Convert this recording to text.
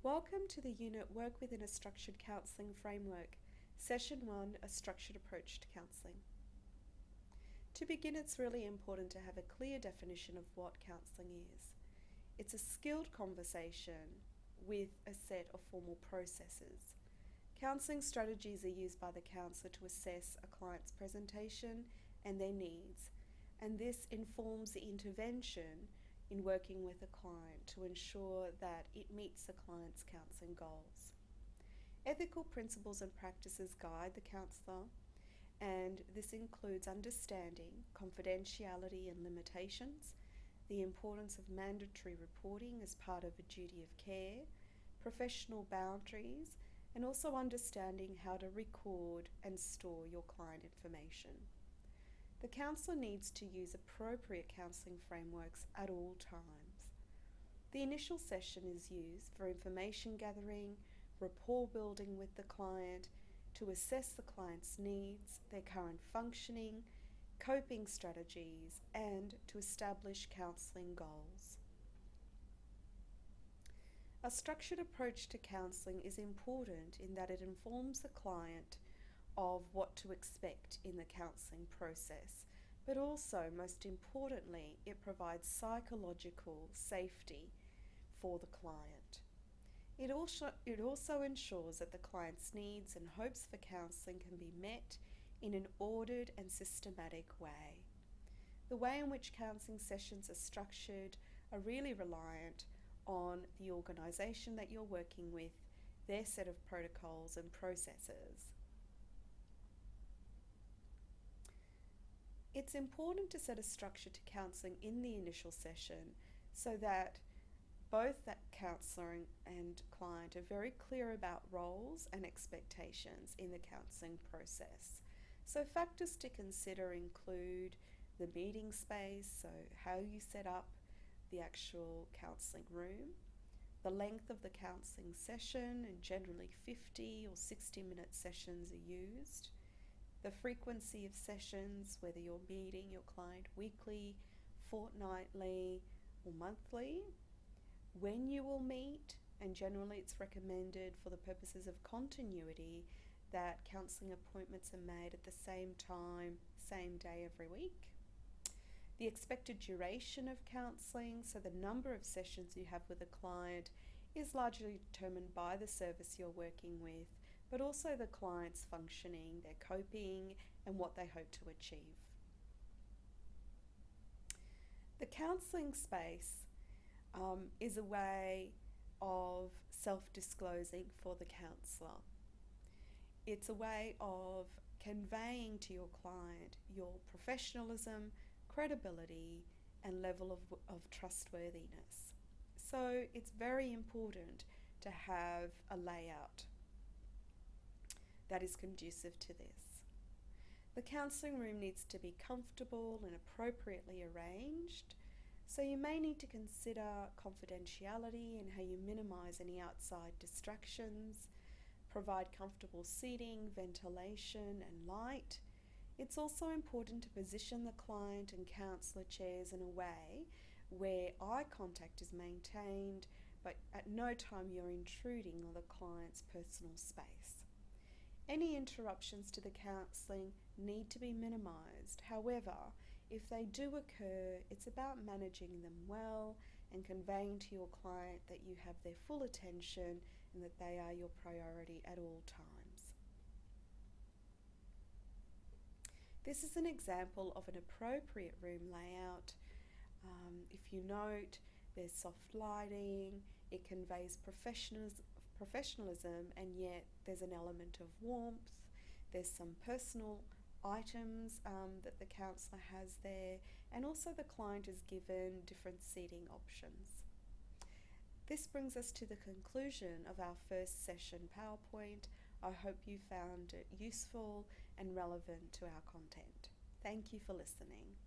Welcome to the unit Work Within a Structured Counselling Framework, Session 1, A Structured Approach to Counselling. To begin, it's really important to have a clear definition of what counselling is. It's a skilled conversation with a set of formal processes. Counselling strategies are used by the counsellor to assess a client's presentation and their needs, and this informs the intervention in working with a client to ensure that it meets the client's counselling goals. Ethical principles and practices guide the counsellor, and this includes understanding confidentiality and limitations, the importance of mandatory reporting as part of a duty of care, professional boundaries, and also understanding how to record and store your client information. The counsellor needs to use appropriate counselling frameworks at all times. The initial session is used for information gathering, rapport building with the client, to assess the client's needs, their current functioning, coping strategies, and to establish counselling goals. A structured approach to counselling is important in that it informs the client of what to expect in the counselling process, but also, most importantly, it provides psychological safety for the client. It also ensures that the client's needs and hopes for counselling can be met in an ordered and systematic way. The way in which counselling sessions are structured are really reliant on the organisation that you're working with, their set of protocols and processes. It's important to set a structure to counselling in the initial session so that both that counsellor and client are very clear about roles and expectations in the counselling process. So factors to consider include the meeting space, so how you set up the actual counselling room, the length of the counselling session, and generally 50 or 60-minute sessions are used, the frequency of sessions, whether you're meeting your client weekly, fortnightly, or monthly, when you will meet, and generally it's recommended for the purposes of continuity that counselling appointments are made at the same time, same day every week. The expected duration of counselling, so the number of sessions you have with a client, is largely determined by the service you're working with, but also the client's functioning, their coping, and what they hope to achieve. The counselling space is a way of self-disclosing for the counsellor. It's a way of conveying to your client your professionalism, credibility, and level of trustworthiness. So it's very important to have a layout that is conducive to this. The counselling room needs to be comfortable and appropriately arranged, so you may need to consider confidentiality and how you minimise any outside distractions, provide comfortable seating, ventilation and light. It's also important to position the client and counsellor chairs in a way where eye contact is maintained, but at no time you're intruding on the client's personal space. Any interruptions to the counselling need to be minimised. However, if they do occur, it's about managing them well and conveying to your client that you have their full attention and that they are your priority at all times. This is an example of an appropriate room layout. If you note, there's soft lighting, it conveys professionalism, and yet there's an element of warmth. There's some personal items that the counsellor has there, and also the client is given different seating options. This brings us to the conclusion of our first session PowerPoint. I hope you found it useful and relevant to our content. Thank you for listening.